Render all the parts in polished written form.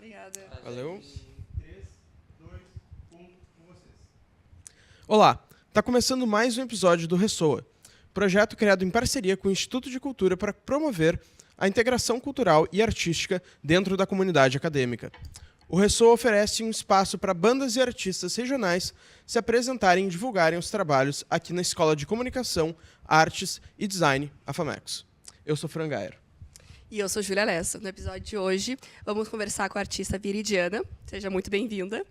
Obrigada. Valeu. 3, 2, 1, com vocês. Olá, está começando mais um episódio do Ressoa, projeto criado em parceria com o Instituto de Cultura para promover a integração cultural e artística dentro da comunidade acadêmica. O Ressoa oferece um espaço para bandas e artistas regionais se apresentarem e divulgarem os trabalhos aqui na Escola de Comunicação, Artes e Design, a FAMECOS. Eu sou Fran Gayer. E eu sou Júlia Lessa. No episódio de hoje, vamos conversar com a artista Viridiana. Seja muito bem-vinda.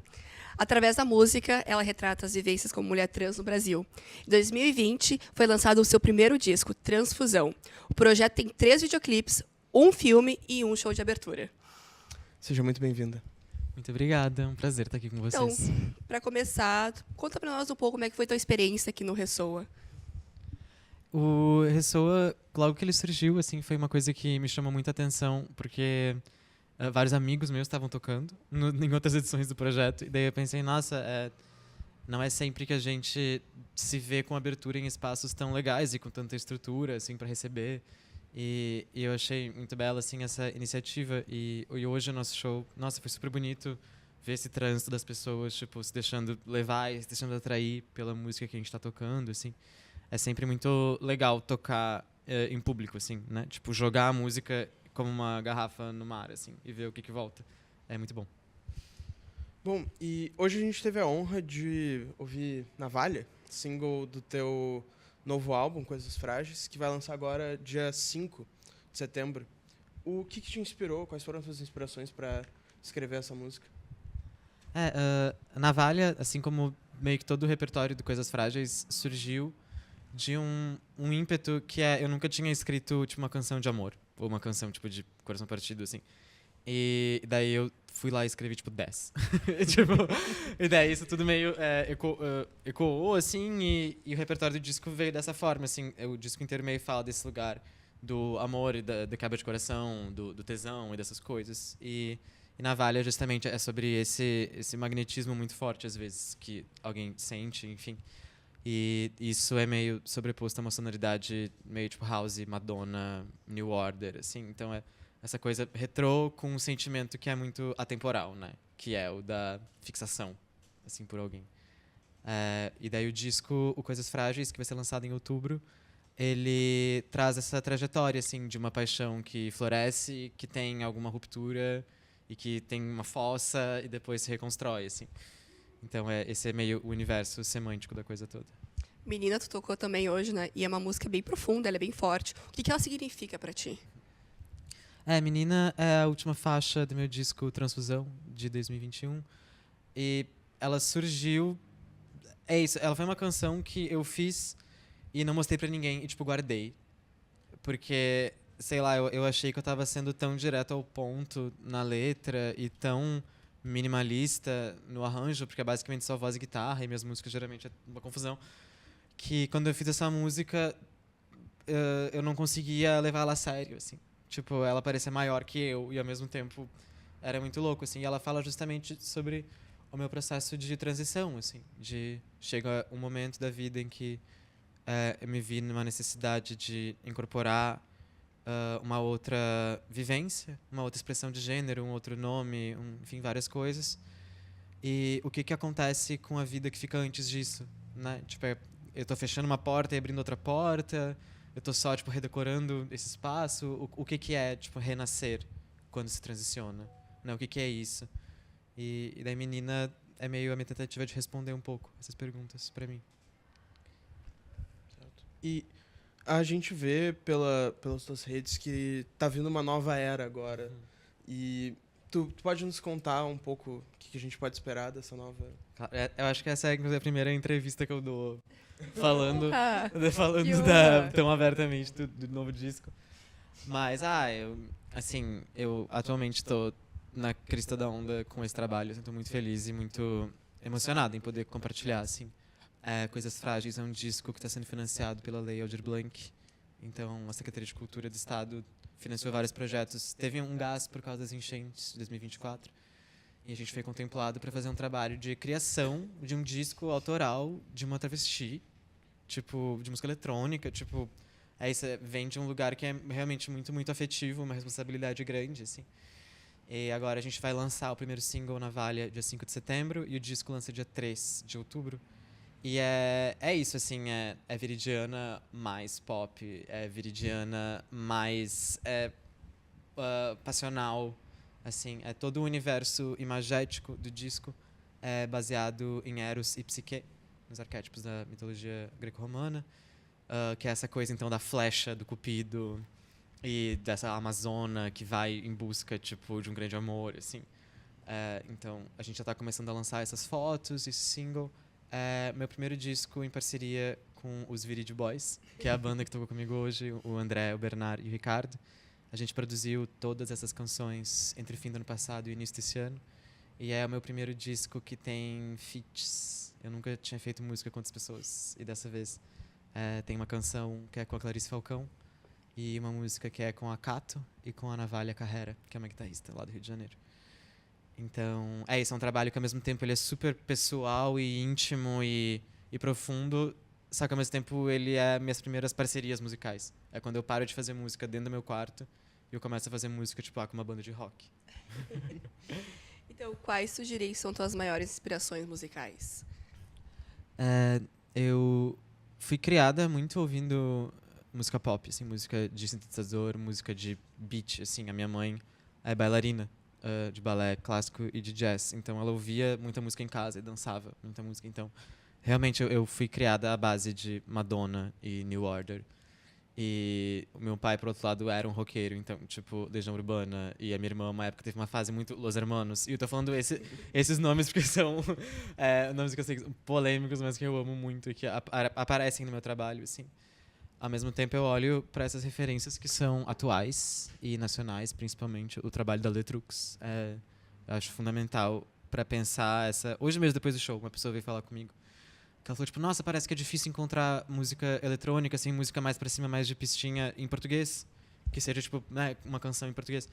Através da música, ela retrata as vivências como mulher trans no Brasil. Em 2020, foi lançado o seu primeiro disco, Transfusão. O projeto tem 3 videoclipes, um filme e um show de abertura. Seja muito bem-vinda. Muito obrigada, é um prazer estar aqui com vocês. Então, para começar, conta para nós um pouco como é que foi a tua experiência aqui no Ressoa. O Ressoa, logo que ele surgiu, assim, foi uma coisa que me chamou muita atenção, porque vários amigos meus estavam tocando em outras edições do projeto, e daí eu pensei, nossa, não é sempre que a gente se vê com abertura em espaços tão legais e com tanta estrutura, assim, para receber. E eu achei muito bela, assim, essa iniciativa, e hoje o nosso show, nossa, foi super bonito ver esse trânsito das pessoas, tipo, se deixando levar e se deixando atrair pela música que a gente está tocando, assim. É sempre muito legal tocar em público, assim, né? Tipo, jogar a música como uma garrafa no mar, assim, e ver o que volta. É muito bom. Bom, e hoje a gente teve a honra de ouvir Navalha, single do teu novo álbum, Coisas Frágeis, que vai lançar agora dia 5 de setembro. O que te inspirou? Quais foram as suas inspirações para escrever essa música? Navalha, assim como meio que todo o repertório do Coisas Frágeis, surgiu de um ímpeto que eu nunca tinha escrito tipo, uma canção de amor, ou uma canção tipo de coração partido, assim. E daí eu fui lá e escrevi, tipo, 10. Tipo, e daí isso tudo meio ecoou, assim, e o repertório do disco veio dessa forma, assim. O disco inteiro meio fala desse lugar do amor e da quebra de coração, do tesão e dessas coisas. E Navalha, justamente, é sobre esse magnetismo muito forte, às vezes, que alguém sente, enfim. E isso é meio sobreposto a uma sonoridade meio tipo house, Madonna, New Order, assim. Então é essa coisa retrô com um sentimento que é muito atemporal, né? Que é o da fixação, assim, por alguém. E daí o disco, o Coisas Frágeis, que vai ser lançado em outubro, ele traz essa trajetória, assim, de uma paixão que floresce, que tem alguma ruptura e que tem uma fossa e depois se reconstrói, assim. Então, esse é meio o universo semântico da coisa toda. Menina, tu tocou também hoje, né? E é uma música bem profunda, ela é bem forte. O que ela significa para ti? Menina é a última faixa do meu disco Transfusão, de 2021. E ela surgiu... É isso, ela foi uma canção que eu fiz e não mostrei pra ninguém e, tipo, guardei. Porque, sei lá, eu achei que eu tava sendo tão direto ao ponto na letra e tão minimalista no arranjo, porque é basicamente só voz e guitarra, e minhas músicas geralmente é uma confusão, que quando eu fiz essa música, eu não conseguia levar ela a sério, assim. Tipo, ela parecia maior que eu, e ao mesmo tempo era muito louco, assim. E ela fala justamente sobre o meu processo de transição, assim. Chega um momento da vida em que eu me vi numa necessidade de incorporar uma outra vivência, uma outra expressão de gênero, um outro nome, enfim, várias coisas. E o que acontece com a vida que fica antes disso, né? Tipo, eu tô fechando uma porta e abrindo outra porta, eu tô só, tipo, redecorando esse espaço. O que é, tipo, renascer quando se transiciona, né? O que é isso? E daí, Menina, é meio a minha tentativa de responder um pouco essas perguntas pra mim. Certo. E a gente vê pelas tuas redes que tá vindo uma nova era agora. E tu pode nos contar um pouco o que a gente pode esperar dessa nova... Eu acho que essa é inclusive, a primeira entrevista que eu dou falando tão abertamente do novo disco. Mas, eu atualmente estou na crista da onda com esse trabalho. Estou muito feliz e muito emocionado em poder compartilhar, assim. Coisas Frágeis é um disco que está sendo financiado pela Lei Aldir Blanc. Então, a Secretaria de Cultura do Estado financiou vários projetos. Teve um gás por causa das enchentes de 2024. E a gente foi contemplado para fazer um trabalho de criação de um disco autoral de uma travesti, tipo, de música eletrônica, tipo... Isso vem de um lugar que é realmente muito, muito afetivo, uma responsabilidade grande, assim. E agora a gente vai lançar o primeiro single, Navalha, dia 5 de setembro, e o disco lança dia 3 de outubro. E é isso, assim, é Viridiana mais pop, é Viridiana mais passional, assim, é todo o universo imagético do disco é baseado em Eros e Psique, nos arquétipos da mitologia greco-romana, que é essa coisa, então, da flecha, do cupido, e dessa amazona que vai em busca, tipo, de um grande amor, assim. Então, a gente já está começando a lançar essas fotos, esse single. É meu primeiro disco em parceria com os Viridi Boys, que é a banda que tocou comigo hoje, o André, o Bernard e o Ricardo. A gente produziu todas essas canções entre o fim do ano passado e o início desse ano. E é o meu primeiro disco que tem feats. Eu nunca tinha feito música com outras pessoas. E dessa vez tem uma canção que é com a Clarice Falcão, e uma música que é com a Cato e com a Navalha Carrera, que é uma guitarrista lá do Rio de Janeiro. Então, isso é um trabalho que ao mesmo tempo ele é super pessoal e íntimo e profundo, só que ao mesmo tempo ele é minhas primeiras parcerias musicais. É quando eu paro de fazer música dentro do meu quarto e eu começo a fazer música, tipo, com uma banda de rock. Então, quais tu diria que são tuas maiores inspirações musicais? Eu fui criada muito ouvindo música pop, assim, música de sintetizador, música de beat, assim. A minha mãe é bailarina de balé clássico e de jazz, então ela ouvia muita música em casa e dançava muita música. Então, realmente, eu fui criada à base de Madonna e New Order. E o meu pai, por outro lado, era um roqueiro, então, tipo, Legião Urbana. E a minha irmã, uma época, teve uma fase muito Los Hermanos. E eu tô falando esses nomes porque são nomes que eu sei que são polêmicos, mas que eu amo muito e que aparecem no meu trabalho, assim. Ao mesmo tempo, eu olho para essas referências que são atuais e nacionais, principalmente o trabalho da Letrux. Eu acho fundamental para pensar essa... Hoje mesmo, depois do show, uma pessoa veio falar comigo. Ela falou, tipo, nossa, parece que é difícil encontrar música eletrônica, assim, música mais pra cima, mais de pistinha em português. Que seja, tipo, né, uma canção em português.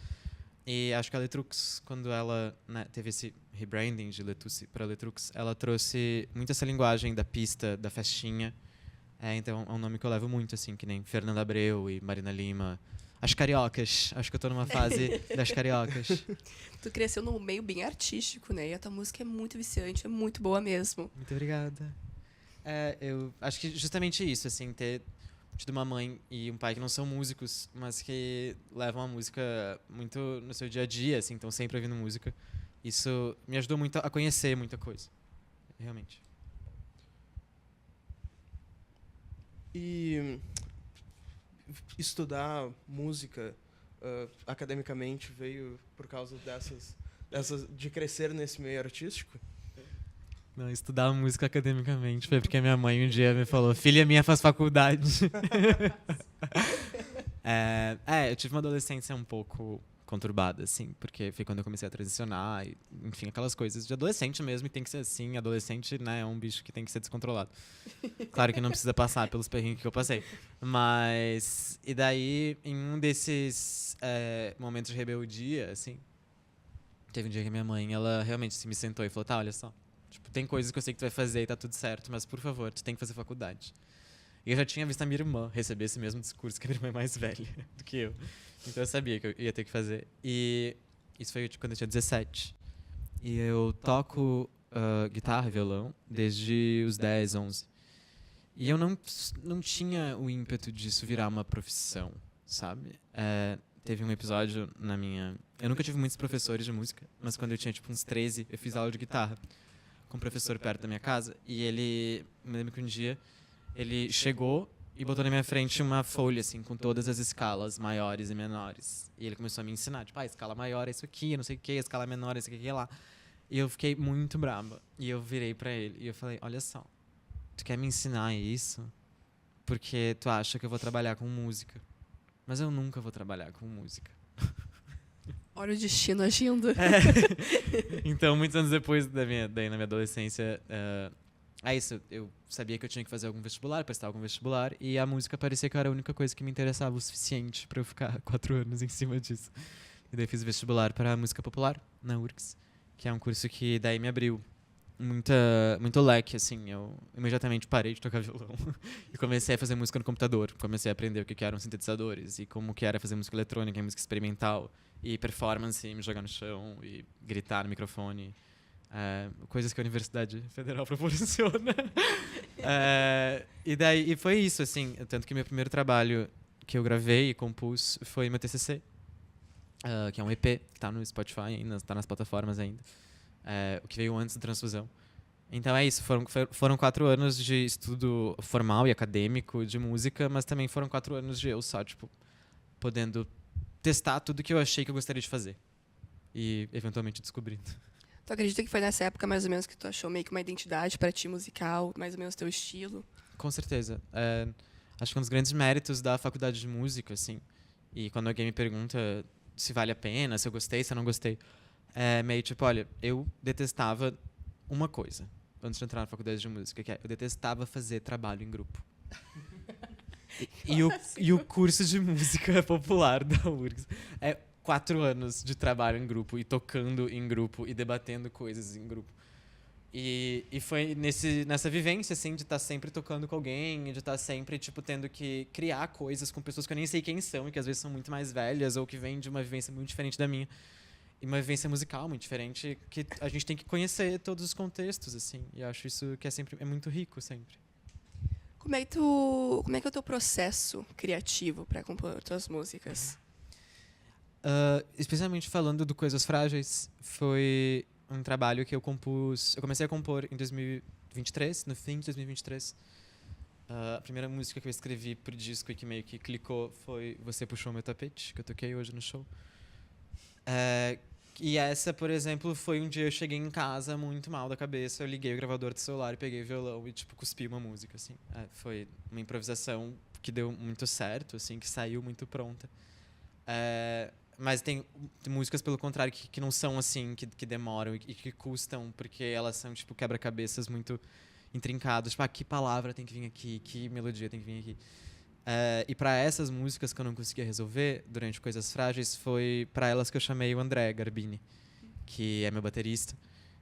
E acho que a Letrux, quando ela teve esse rebranding de Letucci para Letrux, ela trouxe muito essa linguagem da pista, da festinha. Então é um nome que eu levo muito, assim, que nem Fernanda Abreu e Marina Lima. As cariocas. Acho que eu tô numa fase das cariocas. Tu cresceu num meio bem artístico, né? E a tua música é muito viciante, é muito boa mesmo. Muito obrigada. Eu acho que justamente isso, assim, ter tido uma mãe e um pai que não são músicos, mas que levam a música muito no seu dia a dia, assim, estão sempre ouvindo música. Isso me ajudou muito a conhecer muita coisa, realmente. E estudar música academicamente veio por causa dessas de crescer nesse meio artístico? Não, estudar música academicamente foi porque minha mãe um dia me falou, filha minha faz faculdade. Eu tive uma adolescência um pouco conturbada, assim, porque foi quando eu comecei a transicionar, e, enfim, aquelas coisas de adolescente mesmo, e tem que ser assim, adolescente, né, é um bicho que tem que ser descontrolado. Claro que não precisa passar pelos perrengues que eu passei. Mas, e daí, em um desses momentos de rebeldia, assim, teve um dia que minha mãe, ela realmente assim, me sentou e falou, tá, olha só, tipo, tem coisas que eu sei que tu vai fazer e tá tudo certo, mas, por favor, tu tem que fazer faculdade. E eu já tinha visto a minha irmã receber esse mesmo discurso, que a minha irmã é mais velha do que eu. Então eu sabia que eu ia ter que fazer. E isso foi quando eu tinha 17. E eu toco guitarra e violão desde os 10, 11. E eu não tinha o ímpeto disso virar uma profissão, sabe? Teve um episódio na minha... Eu nunca tive muitos professores de música, mas quando eu tinha tipo uns 13, eu fiz aula de guitarra com um professor perto da minha casa. E ele... Me lembro que um dia ele chegou e botou na minha frente uma folha, assim, com todas as escalas maiores e menores. E ele começou a me ensinar, tipo, a escala maior é isso aqui, não sei o que, a escala menor é isso aqui, lá. E eu fiquei muito brava. E eu virei pra ele e eu falei, olha só, tu quer me ensinar isso porque tu acha que eu vou trabalhar com música. Mas eu nunca vou trabalhar com música. Olha o destino agindo. Então, muitos anos depois daí na minha adolescência... isso, eu sabia que eu tinha que fazer algum vestibular, prestar algum vestibular, e a música parecia que era a única coisa que me interessava o suficiente para eu ficar 4 anos em cima disso. E daí fiz vestibular para música popular, na URGS, que é um curso que daí me abriu muito leque, assim. Eu imediatamente parei de tocar violão e comecei a fazer música no computador. Comecei a aprender o que eram sintetizadores e como que era fazer música eletrônica, música experimental e performance, e me jogar no chão e gritar no microfone. Coisas que a Universidade Federal proporciona. E foi isso, assim. Tanto que meu primeiro trabalho que eu gravei e compus foi meu TCC, que é um EP que está no Spotify ainda, está nas plataformas ainda. O que veio antes da Transfusão. Então é isso, foram 4 anos de estudo formal e acadêmico de música, mas também foram 4 anos de eu só, tipo, podendo testar tudo que eu achei que eu gostaria de fazer. E eventualmente descobrindo. Tu acredita que foi nessa época, mais ou menos, que tu achou meio que uma identidade para ti musical, mais ou menos teu estilo? Com certeza. Acho que um dos grandes méritos da faculdade de música, assim, e quando alguém me pergunta se vale a pena, se eu gostei, se eu não gostei, é meio tipo, olha, eu detestava uma coisa antes de entrar na faculdade de música, que é, eu detestava fazer trabalho em grupo. E o curso de música popular da URGS é 4 anos de trabalho em grupo, e tocando em grupo, e debatendo coisas em grupo. E foi nessa vivência, assim, de estar sempre tocando com alguém, de estar sempre, tipo, tendo que criar coisas com pessoas que eu nem sei quem são, e que às vezes são muito mais velhas, ou que vêm de uma vivência muito diferente da minha. E uma vivência musical muito diferente, que a gente tem que conhecer todos os contextos, assim. E acho isso que é muito rico, sempre. Como é que é o teu processo criativo para compor tuas músicas? Especialmente falando do Coisas Frágeis, foi um trabalho que eu compus. Eu comecei a compor em 2023, no fim de 2023. A primeira música que eu escrevi pro disco e que meio que clicou foi Você Puxou Meu Tapete, que eu toquei hoje no show. E essa, por exemplo, foi um dia eu cheguei em casa muito mal da cabeça, eu liguei o gravador do celular e peguei o violão e, tipo, cuspi uma música, assim. Foi uma improvisação que deu muito certo, assim, que saiu muito pronta. Mas tem músicas, pelo contrário, que não são assim, que demoram e que custam, porque elas são, tipo, quebra-cabeças muito intrincados. Tipo, que palavra tem que vir aqui, que melodia tem que vir aqui. E para essas músicas que eu não conseguia resolver durante Coisas Frágeis, foi para elas que eu chamei o André Garbini, que é meu baterista,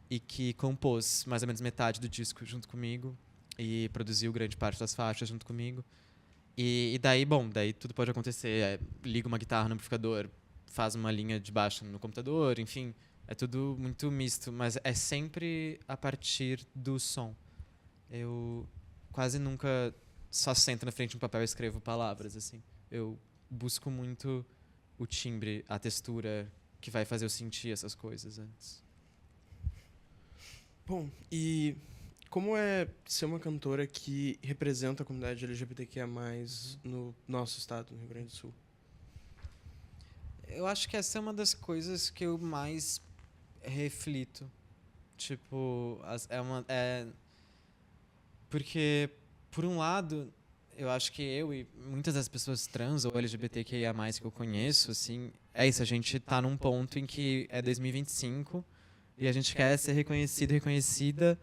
e que compôs mais ou menos metade do disco junto comigo e produziu grande parte das faixas junto comigo. E daí tudo pode acontecer. Liga uma guitarra no amplificador, faz uma linha de baixo no computador, enfim, é tudo muito misto, mas é sempre a partir do som. Eu quase nunca só sento na frente de um papel e escrevo palavras, assim. Eu busco muito o timbre, a textura que vai fazer eu sentir essas coisas antes. Bom, e como é ser uma cantora que representa a comunidade LGBTQIA+, no nosso estado, no Rio Grande do Sul? Eu acho que essa é uma das coisas que eu mais reflito. Tipo, porque, por um lado, eu acho que eu e muitas das pessoas trans ou LGBTQIA+, que eu conheço, assim, é isso, a gente tá num ponto em que é 2025 e a gente quer ser reconhecido e reconhecida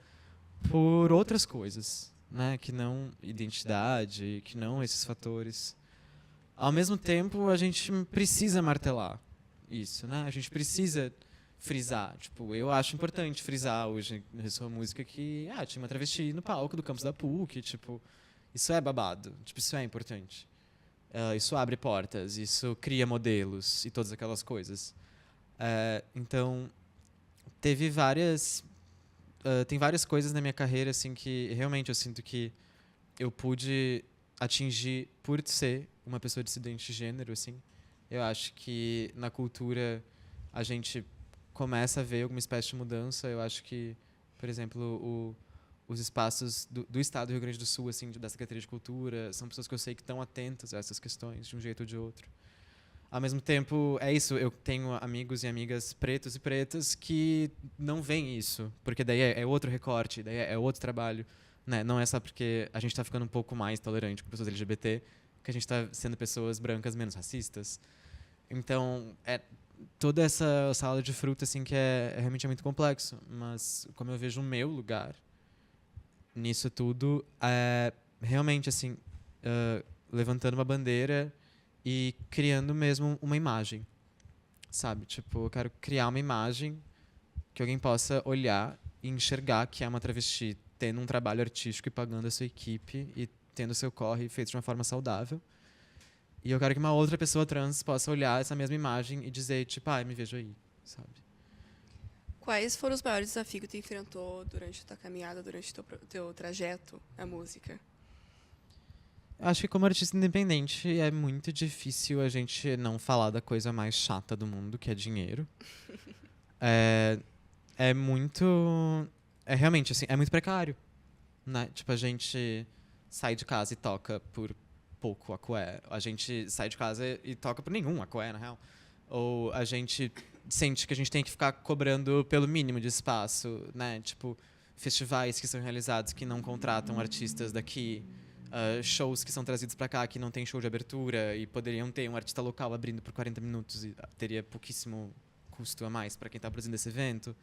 por outras coisas, né? Que não identidade, que não esses fatores. Ao mesmo tempo, a gente precisa martelar isso, né? A gente precisa frisar. Tipo, eu acho importante frisar hoje na sua música que tinha uma travesti no palco do campus da PUC, tipo, isso é babado, tipo, isso é importante. Isso abre portas, isso cria modelos e todas aquelas coisas. Então, tem várias coisas na minha carreira assim que realmente eu sinto que eu pude atingir por ser uma pessoa dissidente de gênero, assim. Eu acho que na cultura a gente começa a ver alguma espécie de mudança. Eu acho que, por exemplo, os espaços do Estado do Rio Grande do Sul, assim, da Secretaria de Cultura, são pessoas que eu sei que estão atentas a essas questões, de um jeito ou de outro. Ao mesmo tempo, é isso, eu tenho amigos e amigas pretos e pretas que não veem isso, porque daí é outro recorte, daí é outro trabalho. Né? Não é só porque a gente está ficando um pouco mais tolerante com pessoas LGBT que a gente está sendo pessoas brancas menos racistas. Então, toda essa salada de fruta assim, que realmente muito complexo. Mas, como eu vejo o meu lugar nisso tudo, realmente, assim, levantando uma bandeira e criando mesmo uma imagem. Sabe? Tipo, eu quero criar uma imagem que alguém possa olhar e enxergar que é uma travesti tendo um trabalho artístico e pagando a sua equipe e tendo seu corre feito de uma forma saudável. E eu quero que uma outra pessoa trans possa olhar essa mesma imagem e dizer, tipo, me vejo aí, sabe? Quais foram os maiores desafios que tu enfrentou durante a tua caminhada, durante o teu trajeto na música? Acho que como artista independente é muito difícil a gente não falar da coisa mais chata do mundo, que é dinheiro. É muito... É realmente, assim, é muito precário, né? Tipo, a gente sai de casa e toca por pouco aqué. A gente sai de casa e toca por nenhum aqué, na real. Ou a gente sente que a gente tem que ficar cobrando pelo mínimo de espaço, né? Tipo, festivais que são realizados que não contratam artistas daqui, shows que são trazidos para cá que não tem show de abertura e poderiam ter um artista local abrindo por 40 minutos e teria pouquíssimo custo a mais para quem está produzindo esse evento.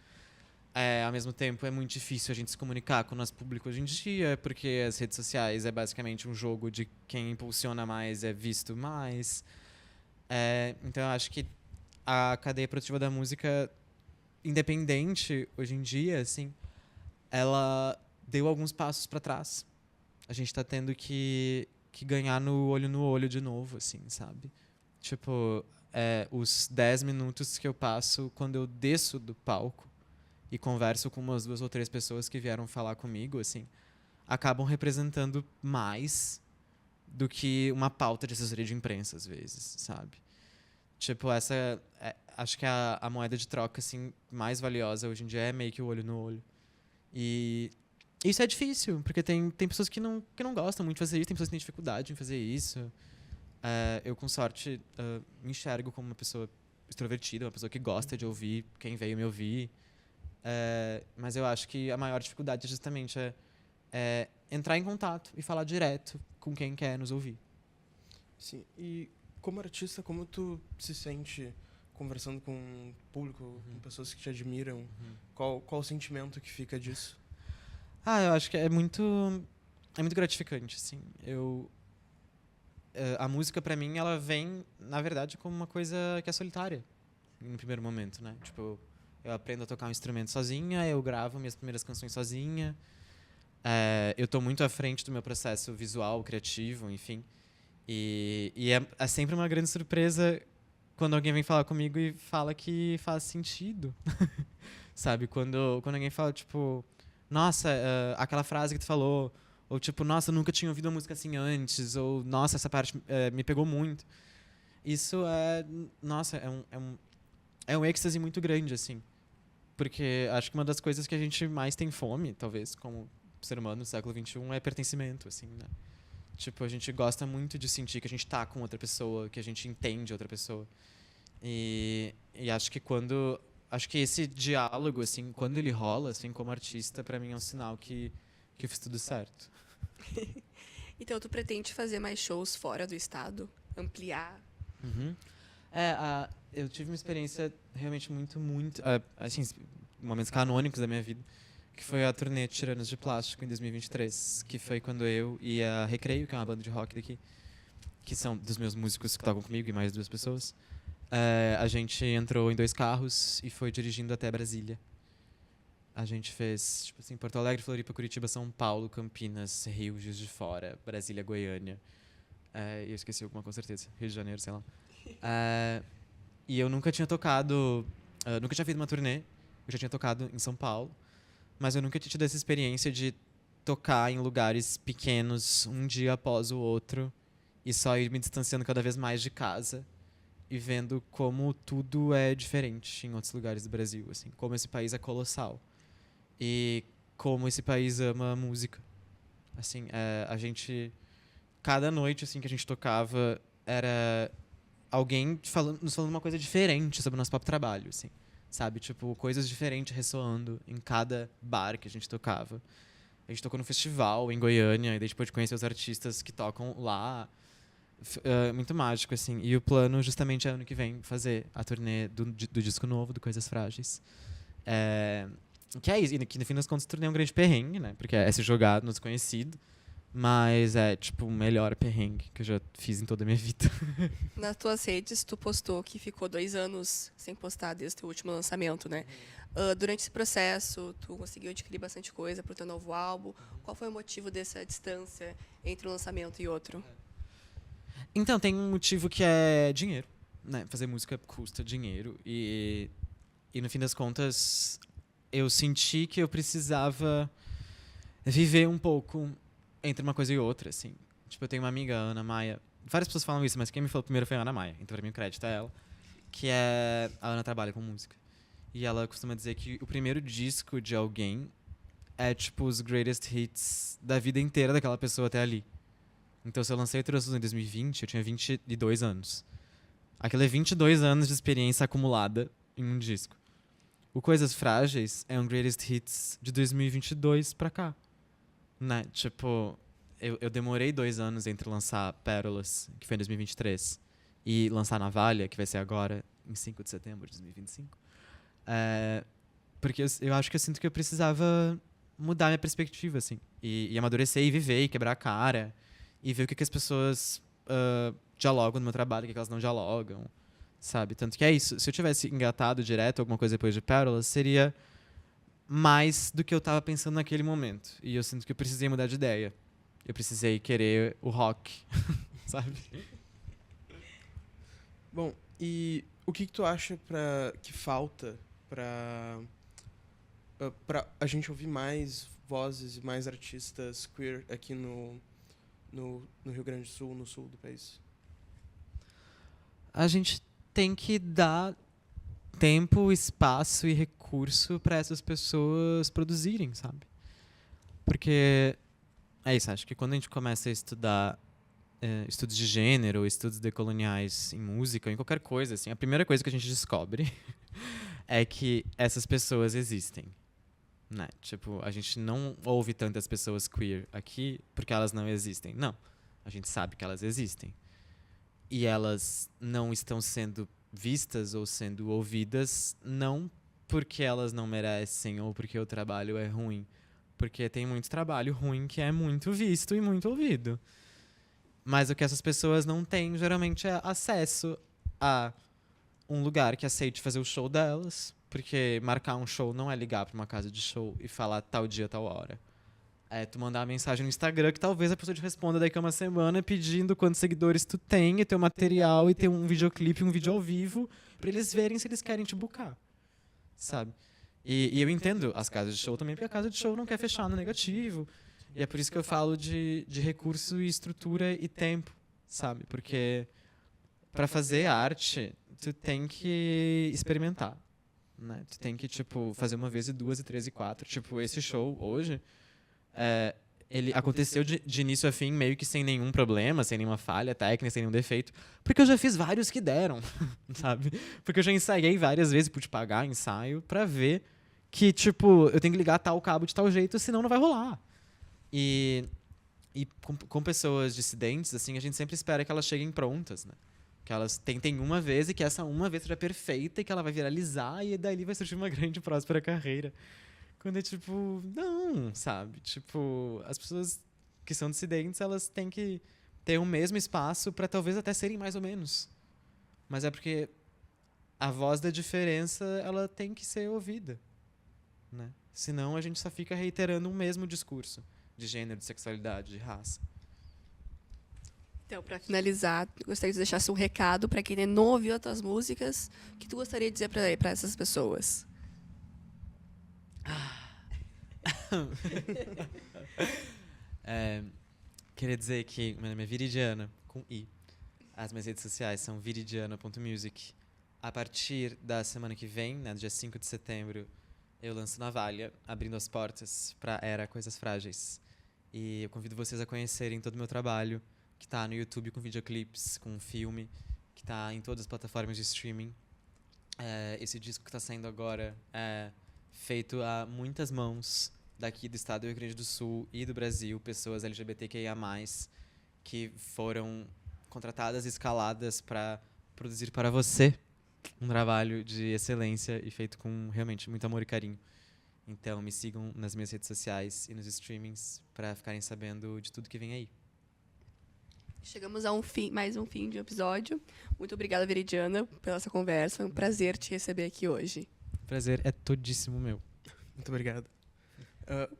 Ao mesmo tempo, é muito difícil a gente se comunicar com o nosso público hoje em dia, porque as redes sociais é basicamente um jogo de quem impulsiona mais é visto mais. Então, eu acho que a cadeia produtiva da música independente, hoje em dia, assim, ela deu alguns passos para trás. A gente está tendo que ganhar no olho de novo, assim, sabe? Tipo, os 10 minutos que eu passo quando eu desço do palco e converso com umas 2 ou 3 pessoas que vieram falar comigo, assim, acabam representando mais do que uma pauta de assessoria de imprensa, às vezes, sabe? Tipo, acho que a moeda de troca, assim, mais valiosa hoje em dia é meio que o olho no olho. E isso é difícil, porque tem pessoas que não gostam muito de fazer isso, tem pessoas que têm dificuldade em fazer isso. Eu, com sorte, me enxergo como uma pessoa extrovertida, uma pessoa que gosta de ouvir quem veio me ouvir. Mas eu acho que a maior dificuldade justamente é entrar em contato e falar direto com quem quer nos ouvir. Sim, e como artista, como tu se sente conversando com o público, com pessoas que te admiram? Qual o sentimento que fica disso? Eu acho que é muito gratificante, assim. A música, pra mim, ela vem, na verdade, como uma coisa que é solitária, no primeiro momento, né? Tipo, eu aprendo a tocar um instrumento sozinha, eu gravo minhas primeiras canções sozinha. Eu tô muito à frente do meu processo visual, criativo, enfim. E é sempre uma grande surpresa quando alguém vem falar comigo e fala que faz sentido. Sabe? Quando alguém fala, tipo, nossa, aquela frase que tu falou, ou tipo, nossa, eu nunca tinha ouvido uma música assim antes, ou nossa, essa parte me pegou muito. Isso nossa, é um êxtase muito grande, assim. Porque acho que uma das coisas que a gente mais tem fome, talvez, como ser humano no século XXI, é pertencimento, assim, né? Tipo, a gente gosta muito de sentir que a gente tá com outra pessoa, que a gente entende outra pessoa. E acho que acho que esse diálogo, assim, quando ele rola, assim, como artista, pra mim é um sinal que eu fiz tudo certo. Então, tu pretende fazer mais shows fora do estado? Ampliar? Eu tive uma experiência realmente muito, assim, momentos canônicos da minha vida, que foi a turnê Tiranos de Plástico em 2023, que foi quando eu e a Recreio, que é uma banda de rock daqui, que são dos meus músicos que tocam comigo e mais 2 pessoas, a gente entrou em 2 carros e foi dirigindo até Brasília. A gente fez, tipo assim, Porto Alegre, Floripa, Curitiba, São Paulo, Campinas, Rio, Juiz de Fora, Brasília, Goiânia. Eu esqueci alguma com certeza. Rio de Janeiro, sei lá. E eu nunca tinha tocado, nunca tinha feito uma turnê. Eu já tinha tocado em São Paulo, mas eu nunca tinha tido essa experiência de tocar em lugares pequenos, um dia após o outro, e só ir me distanciando cada vez mais de casa e vendo como tudo é diferente em outros lugares do Brasil, assim, como esse país é colossal e como esse país ama a música. Assim, a gente, cada noite assim que a gente tocava era alguém nos falando uma coisa diferente sobre o nosso próprio trabalho, assim, sabe? Tipo, coisas diferentes ressoando em cada bar que a gente tocava. A gente tocou no festival em Goiânia, e daí a gente pôde conhecer os artistas que tocam lá. Muito mágico, assim. E o plano, justamente, é ano que vem fazer a turnê do disco novo, do Coisas Frágeis. Que é isso. E que, no fim das contas, a turnê é um grande perrengue, né? Porque é se jogar no desconhecido. Mas é, tipo, o melhor perrengue que eu já fiz em toda a minha vida. Nas tuas redes, tu postou que ficou 2 anos sem postar desde o teu último lançamento, né? Durante esse processo, tu conseguiu adquirir bastante coisa para o teu novo álbum. Qual foi o motivo dessa distância entre um lançamento e outro? Então, tem um motivo que é dinheiro, né? Fazer música custa dinheiro. E no fim das contas, eu senti que eu precisava viver um pouco entre uma coisa e outra, assim. Tipo, eu tenho uma amiga, a Ana Maia. Várias pessoas falam isso, mas quem me falou primeiro foi a Ana Maia. Então, pra mim, o crédito é ela. Que é... A Ana trabalha com música. E ela costuma dizer que o primeiro disco de alguém é, tipo, os greatest hits da vida inteira daquela pessoa até ali. Então, se eu lancei o Transfusão em 2020, eu tinha 22 anos. Aquilo é 22 anos de experiência acumulada em um disco. O Coisas Frágeis é um greatest hits de 2022 pra cá. Né? Tipo, eu demorei 2 anos entre lançar Pérolas, que foi em 2023, e lançar Navalha, que vai ser agora, em 5 de setembro de 2025. Porque eu acho que eu sinto que eu precisava mudar minha perspectiva, assim. E amadurecer, e viver, e quebrar a cara. E ver o que as pessoas dialogam no meu trabalho, o que elas não dialogam, sabe? Tanto que é isso. Se eu tivesse engatado direto alguma coisa depois de Pérolas, seria mais do que eu estava pensando naquele momento. E eu sinto que eu precisei mudar de ideia. Eu precisei querer o rock, sabe? Bom, e o que tu acha que falta pra a gente ouvir mais vozes e mais artistas queer aqui no Rio Grande do Sul, no sul do país? A gente tem que dar tempo, espaço e recurso para essas pessoas produzirem, sabe? Porque é isso, acho que quando a gente começa a estudar estudos de gênero, estudos decoloniais em música, em qualquer coisa, assim, a primeira coisa que a gente descobre é que essas pessoas existem. Né? Tipo, a gente não ouve tantas pessoas queer aqui porque elas não existem. Não. A gente sabe que elas existem. E elas não estão sendo vistas ou sendo ouvidas não porque elas não merecem ou porque o trabalho é ruim. Porque tem muito trabalho ruim que é muito visto e muito ouvido. Mas o que essas pessoas não têm, geralmente, é acesso a um lugar que aceite fazer o show delas. Porque marcar um show não é ligar para uma casa de show e falar tal dia, tal hora. É tu mandar uma mensagem no Instagram que talvez a pessoa te responda daqui a uma semana pedindo quantos seguidores tu tem, e teu material, e ter um videoclipe, um vídeo ao vivo, para eles verem se eles querem te buscar. Sabe? E eu entendo as casas de show também, porque a casa de show não quer fechar no negativo. E é por isso que eu falo de recurso e estrutura e tempo, sabe? Porque para fazer arte, tu tem que experimentar. Né? Tu tem que, tipo, fazer uma vez e duas e três e quatro. Tipo, esse show hoje, ele aconteceu de início a fim meio que sem nenhum problema, sem nenhuma falha técnica, sem nenhum defeito. Porque eu já fiz vários que deram, sabe? Porque eu já ensaiei várias vezes, pude pagar ensaio pra ver que, tipo, eu tenho que ligar tal cabo de tal jeito, senão não vai rolar. E com pessoas dissidentes, assim, a gente sempre espera que elas cheguem prontas, né? Que elas tentem uma vez e que essa uma vez seja perfeita e que ela vai viralizar e daí vai surgir uma grande e próspera carreira. Quando é tipo, não, sabe? Tipo, as pessoas que são dissidentes, elas têm que ter o mesmo espaço para talvez até serem mais ou menos. Mas é porque a voz da diferença, ela tem que ser ouvida, né? Senão a gente só fica reiterando um mesmo discurso de gênero, de sexualidade, de raça. Então, para finalizar, gostaria que tu deixasse um recado para quem não ouviu as tuas músicas, que tu gostaria de dizer para essas pessoas. Queria dizer que meu nome é Viridiana, com I. As minhas redes sociais são viridiana.music. A partir da semana que vem, né, no dia 5 de setembro, eu lanço Navalha, abrindo as portas para a Era Coisas Frágeis. E eu convido vocês a conhecerem todo o meu trabalho, que está no YouTube com videoclipes, com um filme, que está em todas as plataformas de streaming. Esse disco que está saindo agora é feito a muitas mãos daqui do estado do Rio Grande do Sul e do Brasil, pessoas LGBTQIA+, que foram contratadas e escaladas para produzir para você um trabalho de excelência e feito com realmente muito amor e carinho. Então, me sigam nas minhas redes sociais e nos streamings para ficarem sabendo de tudo que vem aí. Chegamos a mais um fim de um episódio. Muito obrigada, Viridiana, pela essa conversa. Foi um prazer te receber aqui hoje. Prazer é todíssimo meu. Muito obrigado.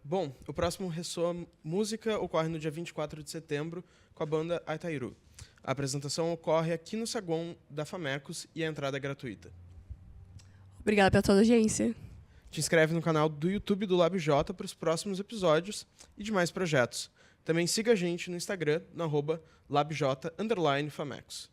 Bom, o próximo Ressoa Música ocorre no dia 24 de setembro com a banda Aitairu. A apresentação ocorre aqui no saguão da Famecos e a entrada é gratuita. Obrigada pela tua audiência. Te inscreve no canal do YouTube do LabJ para os próximos episódios e demais projetos. Também siga a gente no Instagram, no @labj_famecos.